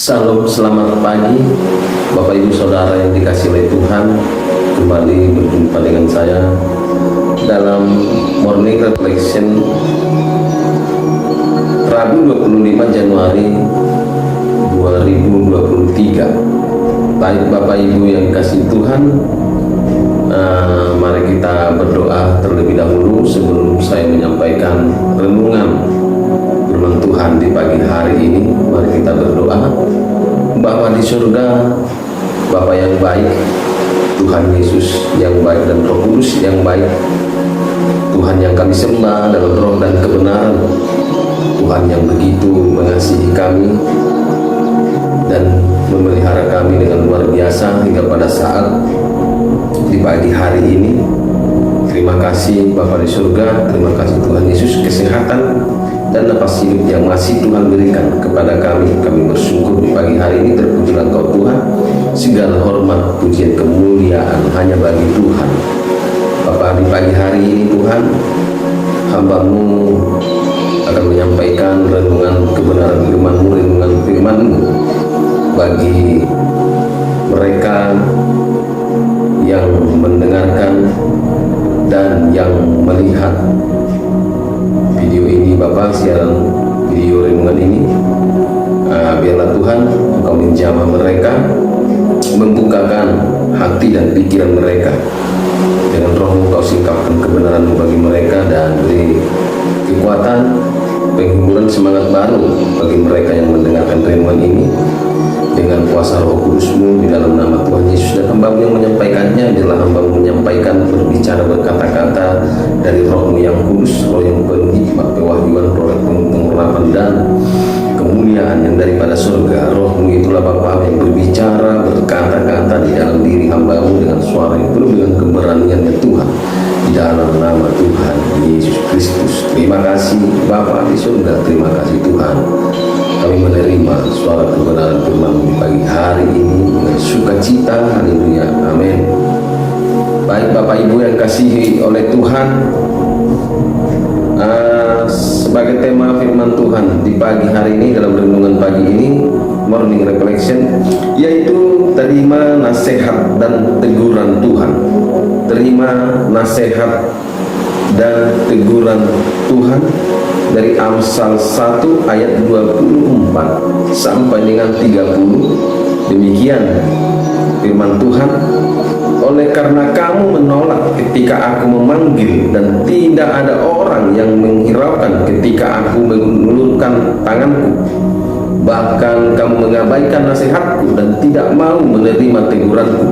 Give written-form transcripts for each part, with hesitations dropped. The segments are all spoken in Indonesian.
Salam, selamat pagi Bapak Ibu Saudara yang dikasihi oleh Tuhan. Kembali berjumpa dengan saya dalam Morning Reflection Rabu 25 Januari 2023. Baik Bapak Ibu yang dikasihi Tuhan, mari kita berdoa terlebih dahulu sebelum saya menyampaikan renungan firman Tuhan di pagi hari ini. Mari kita berdoa. Bapa di surga, Bapa yang baik, Tuhan Yesus yang baik dan Roh Kudus yang baik, Tuhan yang kami sembah dalam roh dan kebenaran, Tuhan yang begitu mengasihi kami dan memelihara kami dengan luar biasa hingga pada saat di pagi hari ini. Terima kasih Bapa di surga, terima kasih Tuhan Yesus kesehatan dan napas hidup yang masih Tuhan berikan kepada kami. Kami bersyukur di pagi hari ini. Terpujilah Engkau Tuhan. Segala hormat, pujian, kemuliaan hanya bagi Tuhan. Bapa, di pagi hari ini Tuhan, hamba-Mu akan menyampaikan renungan kebenaran firman-Mu, renungan firman-Mu bagi mereka yang mendengarkan dan yang melihat video ini, Bapak, siaran video renungan ini. Biarlah Tuhan Engkau menjamah mereka, membukakan hati dan pikiran mereka. Dengan Roh-Mu Engkau singkapkan kebenaran-Mu bagi mereka dan beri kekuatan, penghiburan, semangat baru bagi mereka yang mendengarkan renungan ini. Dengan kuasa Roh Kudus-Mu di dalam nama Tuhan Yesus, dan hamba-Mu yang menyampaikannya adalah hamba-Mu menyampaikan, berbicara, berkata-kata dari Roh-Mu yang kudus, Roh yang penuh hikmat, kewahyuan, Roh yang penuh pengharapan dan kemuliaan yang daripada surga. Roh-Mu itulah Bapa yang berbicara, berkata-kata di dalam diri hamba-Mu dengan suara yang penuh dengan keberanian ya Tuhan, di dalam nama Tuhan Yesus Kristus. Terima kasih Bapa di surga, terima kasih Tuhan. Kami menerima suara kebenaran firman di pagi hari ini dengan sukacita. Haleluya, amin. Baik Bapak Ibu yang kasihi oleh Tuhan, sebagai tema firman Tuhan di pagi hari ini dalam renungan pagi ini, Morning Reflection, yaitu terima nasihat dan teguran Tuhan. Terima nasihat dan teguran Tuhan dari Amsal 1 ayat 24 sampai dengan 30. Demikian firman Tuhan. Oleh karena kamu menolak ketika aku memanggil, dan tidak ada orang yang menghiraukan ketika aku mengulurkan tanganku, bahkan kamu mengabaikan nasihatku dan tidak mau menerima teguranku,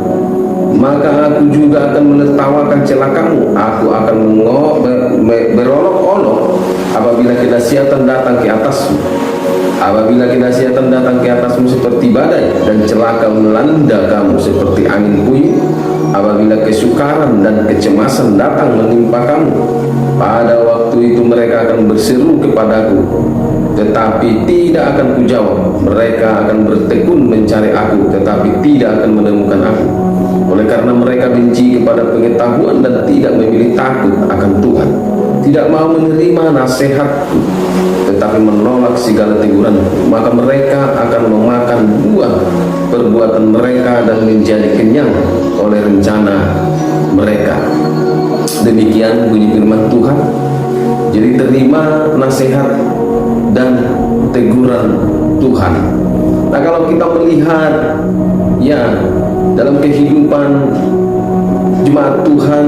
maka aku juga akan menertawakan celakamu. Aku akan berolok-olok apabila kedahsyatan datang ke atasmu. Apabila kedahsyatan datang ke atasmu seperti badai, dan celaka melanda kamu seperti angin puyuh, apabila kesukaran dan kecemasan datang menimpa kamu, pada waktu itu mereka akan berseru kepadaku, tetapi tidak akan kujawab. Mereka akan bertekun mencari aku, tetapi tidak akan menemukan aku. Oleh karena mereka benci kepada pengetahuan dan tidak memilih takut akan Tuhan, tidak mau menerima nasihatku, tetapi menolak segala teguranku, maka mereka akan memakan buah perbuatan mereka dan menjadi kenyang oleh rencana mereka. Demikian bunyi firman Tuhan. Jadi terima nasihat dan teguran Tuhan. Nah, kalau kita melihat ya dalam kehidupan jemaat Tuhan,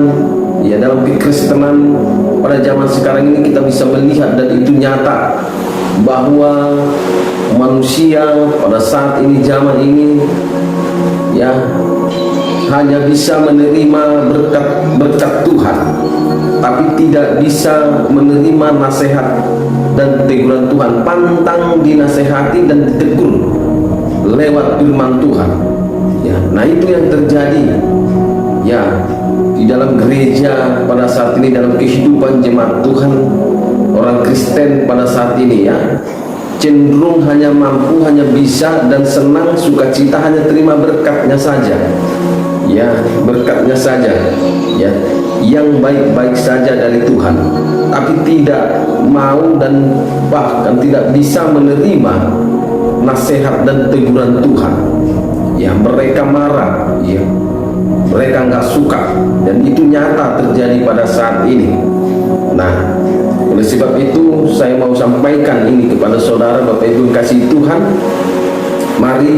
ya dalam kekristenan pada zaman sekarang ini, kita bisa melihat dan itu nyata bahwa manusia pada saat ini, zaman ini, ya hanya bisa menerima berkat Tuhan, tapi tidak bisa menerima nasihat dan teguran Tuhan. Pantang dinasehati dan ditegur lewat firman Tuhan. Ya, nah itu yang terjadi ya di dalam gereja pada saat ini, dalam kehidupan jemaat Tuhan, orang Kristen pada saat ini ya cenderung hanya mampu, hanya bisa dan senang, sukacita hanya terima berkatnya saja, ya berkatnya saja, ya yang baik-baik saja dari Tuhan, tapi tidak mau dan bahkan tidak bisa menerima nasihat dan teguran Tuhan. Ya, mereka marah, ya, mereka nggak suka, dan itu nyata terjadi pada saat ini. Nah, oleh sebab itu saya mau sampaikan ini kepada saudara Bapak Ibu yang kasih Tuhan. Mari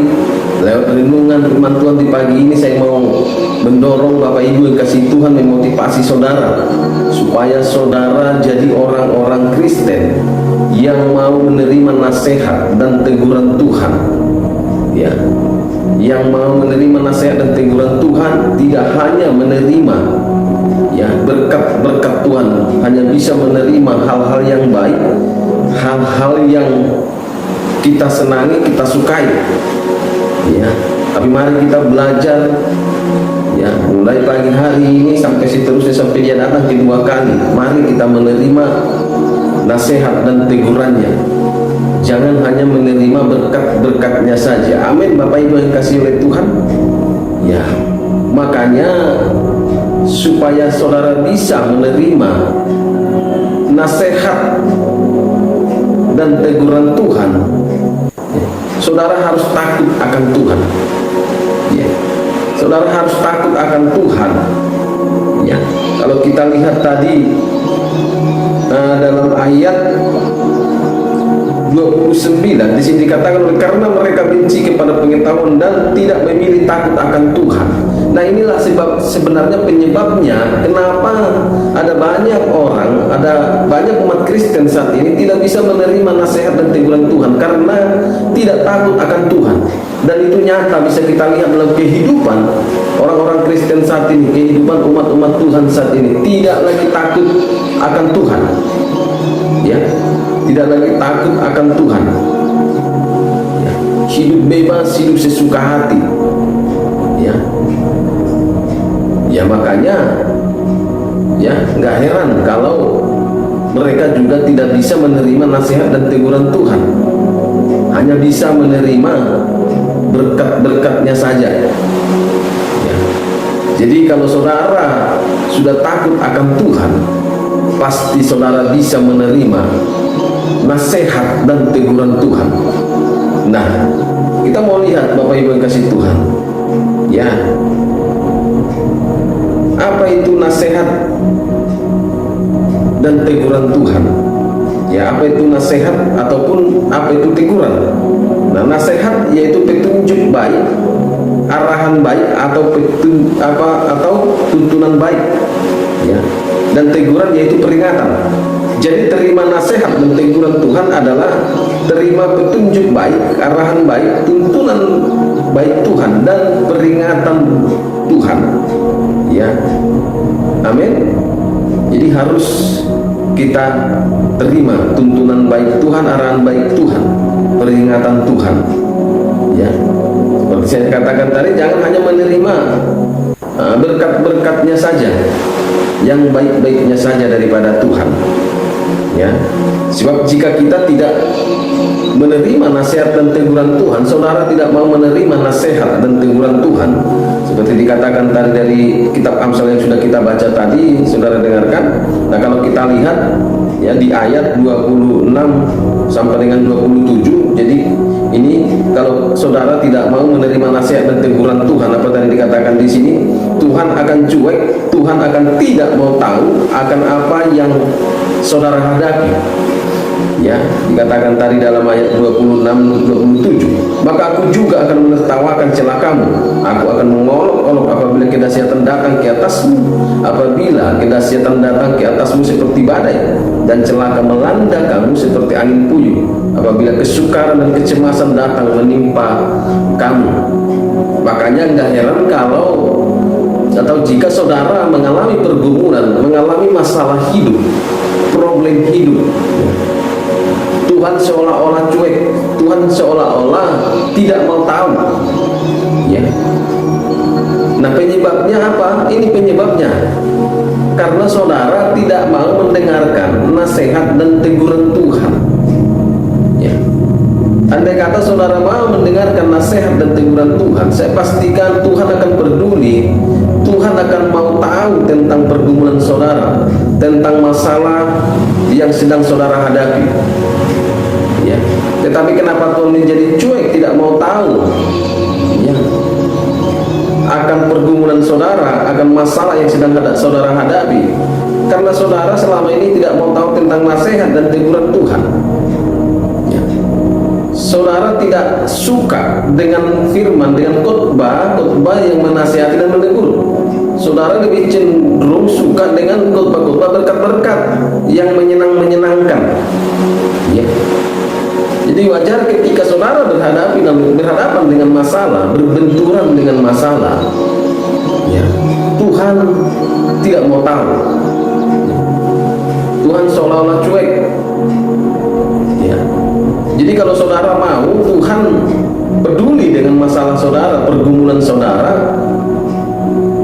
lewat renungan firman Tuhan di pagi ini saya mau mendorong Bapak Ibu yang kasih Tuhan, memotivasi saudara supaya saudara jadi orang-orang Kristen yang mau menerima nasihat dan teguran Tuhan. Ya, yang mau menerima nasihat dan teguran Tuhan, tidak hanya menerima ya berkat-berkat Tuhan, hanya bisa menerima hal-hal yang baik, hal-hal yang kita senangi, kita sukai, ya. Tapi mari kita belajar, ya, mulai pagi hari ini sampai seterusnya, sampai dia datang kedua kali. Mari kita menerima nasihat dan tegurannya. Jangan hanya menerima berkat-berkatnya saja. Amin, Bapak Ibu yang kasih oleh Tuhan. Ya, makanya supaya saudara bisa menerima nasihat dan teguran Tuhan, ya, saudara harus takut akan Tuhan. Ya, saudara harus takut akan Tuhan. Ya, kalau kita lihat tadi dalam ayat 29 di sini dikatakan, karena mereka benci kepada pengetahuan dan tidak memilih takut akan Tuhan. Nah, inilah sebab sebenarnya penyebabnya kenapa ada banyak orang, ada banyak umat Kristen saat ini tidak bisa menerima nasihat dan teguran Tuhan karena tidak takut akan Tuhan. Dan itu nyata bisa kita lihat dalam kehidupan orang-orang Kristen saat ini, kehidupan umat-umat Tuhan saat ini tidak lagi takut akan Tuhan. Ya, tidak lagi takut akan Tuhan, ya, hidup bebas, hidup sesuka hati, ya, ya, makanya ya nggak heran kalau mereka juga tidak bisa menerima nasihat dan teguran Tuhan, hanya bisa menerima berkat-berkatnya saja, ya. Jadi kalau saudara sudah takut akan Tuhan, pasti saudara bisa menerima nasihat dan teguran Tuhan. Nah, kita mau lihat Bapak Ibu yang kasih Tuhan, ya, apa itu nasihat dan teguran Tuhan? Ya, apa itu nasihat ataupun apa itu teguran? Nah, nasihat yaitu petunjuk baik, arahan baik atau tuntunan baik, ya. Dan teguran yaitu peringatan. Jadi terima nasihat dan teguran Tuhan adalah terima petunjuk baik, arahan baik, tuntunan baik Tuhan, dan peringatan Tuhan. Ya, amin. Jadi harus kita terima tuntunan baik Tuhan, arahan baik Tuhan, peringatan Tuhan. Ya, seperti saya katakan tadi, jangan hanya menerima berkat-berkatnya saja, yang baik-baiknya saja daripada Tuhan. Ya, sebab jika kita tidak menerima nasihat dan teguran Tuhan, saudara tidak mau menerima nasihat dan teguran Tuhan, seperti dikatakan tadi dari kitab Amsal yang sudah kita baca tadi, saudara dengarkan. Nah, kalau kita lihat ya di ayat 26 sampai dengan 27, jadi ini kalau saudara tidak mau menerima nasihat dan teguran Tuhan, apa tadi dikatakan di sini, Tuhan akan cuek, Tuhan akan tidak mau tahu akan apa yang saudara hadapi. Ya, dikatakan tadi dalam ayat 26-27, maka aku juga akan menertawakan celakamu, aku akan mengolok-olok apabila kedahsyatan datang ke atasmu, apabila kedahsyatan datang ke atasmu seperti badai, dan celaka melanda kamu seperti angin puyuh, apabila kesukaran dan kecemasan datang menimpa kamu. Makanya nggak heran kalau atau jika saudara mengalami pergumulan, mengalami masalah hidup, problem hidup, Tuhan seolah-olah cuek, Tuhan seolah-olah tidak mau tahu. Ya. Nah, penyebabnya apa? Ini penyebabnya karena saudara tidak mau mendengarkan nasihat dan teguran Tuhan. Ya. Andai kata saudara mau mendengarkan nasihat dan teguran Tuhan, saya pastikan Tuhan akan peduli. Tuhan akan mau tahu tentang pergumulan saudara, tentang masalah yang yang sedang saudara hadapi. Ya, tetapi kenapa Tuhan menjadi cuek, tidak mau tahu? Ya, akan pergumulan saudara, akan masalah yang sedang saudara hadapi, karena saudara selama ini tidak mau tahu tentang nasihat dan teguran Tuhan. Ya. Saudara tidak suka dengan firman, dengan khotbah yang menasihati dan menegur. Saudara lebih cenderung suka dengan khotbah berkat-berkat yang menyenangkan. Ya. Jadi wajar ketika saudara berhadapan dengan masalah, berbenturan dengan masalah, ya, Tuhan tidak mau tahu. Tuhan seolah-olah cuek. Ya. Jadi kalau saudara mau Tuhan peduli dengan masalah saudara, pergumulan saudara,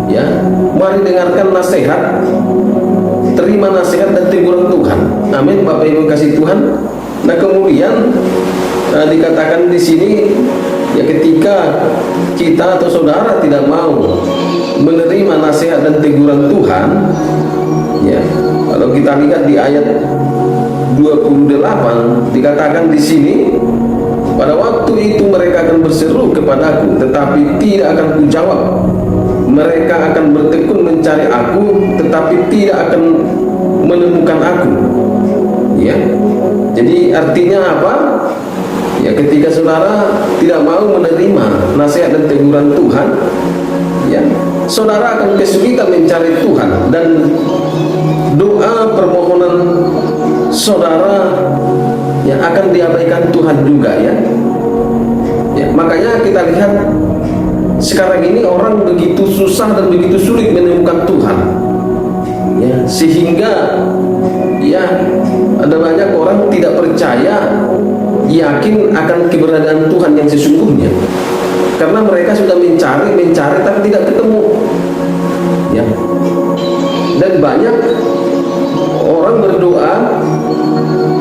ya, mari dengarkan nasihat, terima nasihat dan teguran Tuhan. Amin, Bapak Ibu kasih Tuhan. Nah, kemudian dikatakan di sini, ya, ketika kita atau saudara tidak mau menerima nasihat dan teguran Tuhan, ya, kalau kita lihat di ayat 28 dikatakan di sini, pada waktu itu mereka akan berseru kepadaku, tetapi tidak akan kujawab. Mereka akan bertekun mencari aku, tetapi tidak akan menemukan aku. Ya, jadi artinya apa? Ya, ketika saudara tidak mau menerima nasihat dan teguran Tuhan, ya, saudara akan kesulitan mencari Tuhan, dan doa permohonan saudara, ya, akan diabaikan Tuhan juga, ya. Ya, makanya kita lihat sekarang ini orang begitu susah dan begitu sulit menemukan Tuhan, ya, sehingga, ya, ada banyak orang tidak percaya, yakin akan keberadaan Tuhan yang sesungguhnya, karena mereka sudah mencari tapi tidak ketemu, ya. Dan banyak orang berdoa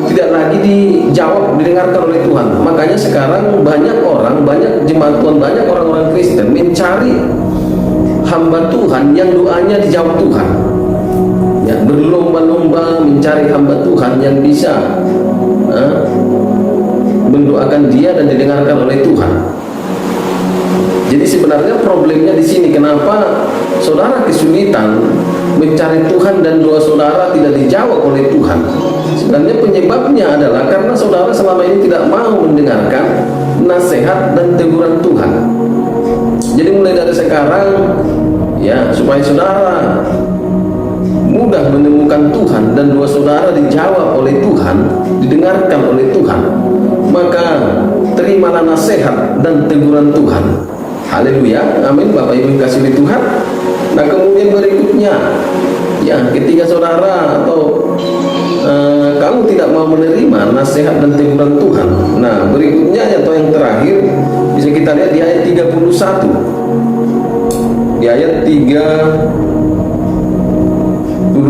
tidak lagi dijawab, didengarkan oleh Tuhan. Makanya sekarang banyak jemaat Tuhan, banyak orang-orang Kristen mencari hamba Tuhan yang doanya dijawab Tuhan. Ya, berlomba-lomba mencari hamba Tuhan yang bisa mendoakan dia dan didengarkan oleh Tuhan. Jadi sebenarnya problemnya di sini, kenapa saudara kesulitan mencari Tuhan dan doa saudara tidak dijawab oleh Tuhan? Sebenarnya penyebabnya adalah karena saudara selama ini tidak mau mendengarkan nasihat dan teguran Tuhan. Jadi mulai dari sekarang, ya, supaya saudara mudah menemukan Tuhan dan doa saudara dijawab oleh Tuhan, didengarkan oleh Tuhan, maka terimalah nasihat dan teguran Tuhan. Haleluya, amin, Bapak Ibu kasih Tuhan. Nah, kemudian berikutnya, ya, ketika saudara atau kamu tidak mau menerima nasihat dan teguran Tuhan, nah, berikutnya atau yang terakhir bisa kita lihat di ayat 31. Di ayat 31,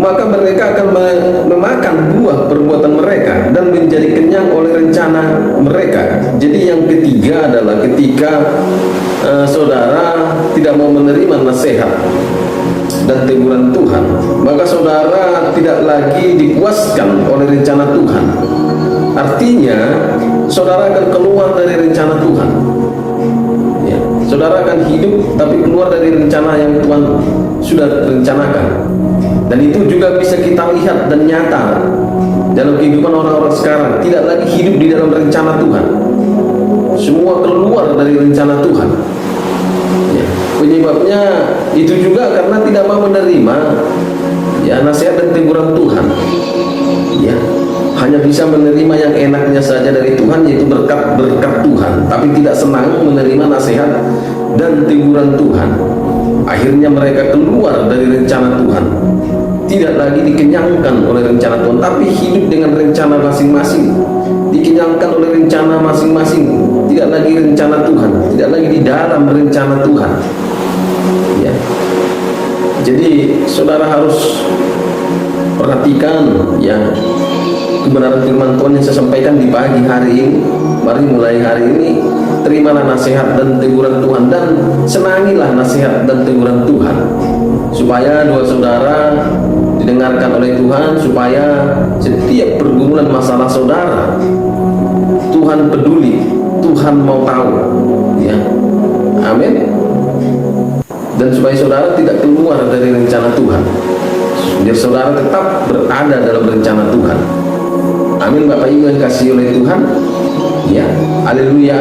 maka mereka akan memakan buah perbuatan mereka dan menjadi kenyang oleh rencana mereka. Jadi yang ketiga adalah ketika saudara tidak mau menerima nasihat dan teguran Tuhan, maka saudara tidak lagi dipuaskan oleh rencana Tuhan. Artinya saudara akan keluar dari rencana Tuhan, ya. Saudara akan hidup tapi keluar dari rencana yang Tuhan sudah rencanakan. Dan itu juga bisa kita lihat dan nyata dalam kehidupan orang-orang sekarang, tidak lagi hidup di dalam rencana Tuhan. Semua keluar dari rencana Tuhan, ya. Penyebabnya itu juga karena tidak mau menerima, ya, nasihat dan teguran Tuhan, ya. Hanya bisa menerima yang enaknya saja dari Tuhan, yaitu berkat-berkat Tuhan, tapi tidak senang menerima nasihat dan teguran Tuhan. Akhirnya mereka keluar dari rencana Tuhan, tidak lagi dikenyangkan oleh rencana Tuhan, tapi hidup dengan rencana masing-masing, dikenyangkan oleh rencana masing-masing, tidak lagi rencana Tuhan, tidak lagi di dalam rencana Tuhan, ya. Jadi saudara harus perhatikan, ya, kebenaran firman Tuhan yang saya sampaikan di pagi hari ini. Mari mulai hari ini terimalah nasihat dan teguran Tuhan, dan senangilah nasihat dan teguran Tuhan, supaya dua saudara didengarkan oleh Tuhan, supaya setiap pergumulan masalah saudara Tuhan peduli, Tuhan mau tahu, ya, amin. Dan supaya saudara tidak keluar dari rencana Tuhan, biar saudara tetap berada dalam rencana Tuhan. Amin, Bapak Ibu yang kasih oleh Tuhan, ya, haleluya,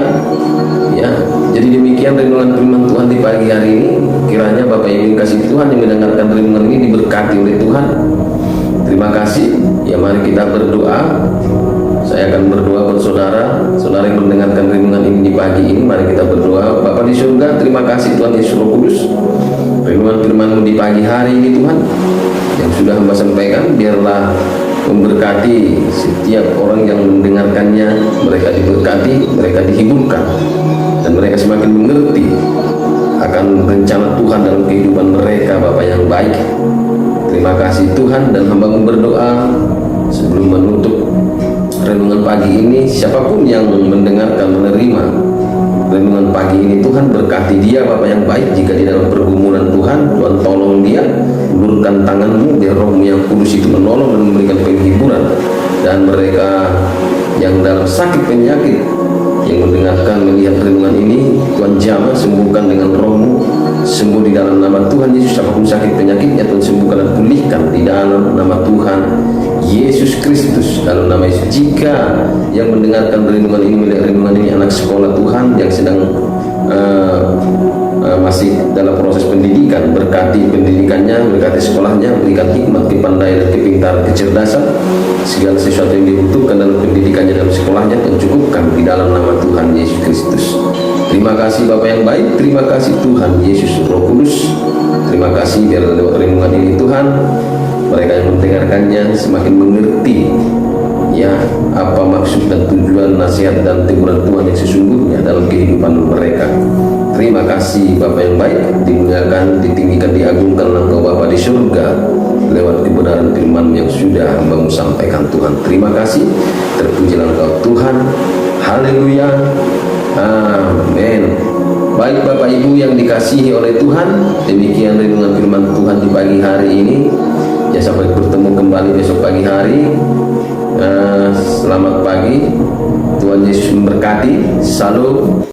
ya. Jadi demikian renungan firman Tuhan di pagi hari ini. Kiranya Bapak Ibu yang kasih Tuhan yang mendengarkan renungan ini diberkati oleh Tuhan. Terima kasih. Ya, mari kita berdoa. Saya akan berdoa buat saudara yang mendengarkan renungan ini di pagi ini. Mari kita berdoa. Bapa di surga, terima kasih Tuhan Yesus Roh Kudus, renungan firman-Mu di pagi hari ini Tuhan yang sudah Hamba sampaikan, biarlah memberkati setiap orang yang mendengarkannya. Mereka diberkati, mereka dihiburkan, dan mereka semakin mengerti akan rencana Tuhan dalam kehidupan mereka, Bapak yang baik. Terima kasih Tuhan, dan Hamba berdoa sebelum menutup renungan pagi ini, siapapun yang mendengarkan, menerima renungan pagi ini, Tuhan berkati dia, Bapak yang baik. Jika di dalam pergumulan Tuhan tolong dia, ulurkan tangan-Mu, biar Roh-Mu yang kudus itu menolong dan memberikan penghiburan. Dan mereka yang dalam sakit penyakit, yang mendengarkan, melihat renungan ini, Tuhan jamah, sembuhkan dengan Roh-Mu, sembuh di dalam nama Tuhan Yesus. Apapun sakit penyakitnya, Tuhan sembuhkan dan pulihkan di dalam nama Tuhan Yesus Kristus, dalam nama Yesus. Jika yang mendengarkan renungan ini, melihat renungan ini anak sekolah Tuhan yang sedang masih dalam proses pendidikan, berkati pendidikannya, berkati sekolahnya, berikan hikmat, kepandaian, dan kepintaran, kecerdasan, segala sesuatu yang dibutuhkan dalam pendidikannya, dalam sekolahnya, dan cukupkan di dalam nama Tuhan Yesus Kristus. Terima kasih Bapak yang baik, terima kasih Tuhan Yesus Roh Kudus. Terima kasih biar lewat renungan ini Tuhan, mereka yang mendengarkannya semakin mengerti, ya, apa maksud dan tujuan nasihat dan teguran Tuhan yang sesungguhnya dalam kehidupan mereka. Terima kasih Bapak yang baik, dimuliakan, ditinggikan, diagungkan Engkau Bapa di surga lewat kebenaran firman yang sudah Hamba-Mu sampaikan Tuhan. Terima kasih, terpujilah Engkau Tuhan. Haleluya, amin. Baik Bapak Ibu yang dikasihi oleh Tuhan, demikian renungan firman Tuhan di pagi hari ini. Ya, sampai bertemu kembali besok pagi hari. Selamat pagi, Tuhan Yesus memberkati. Salam.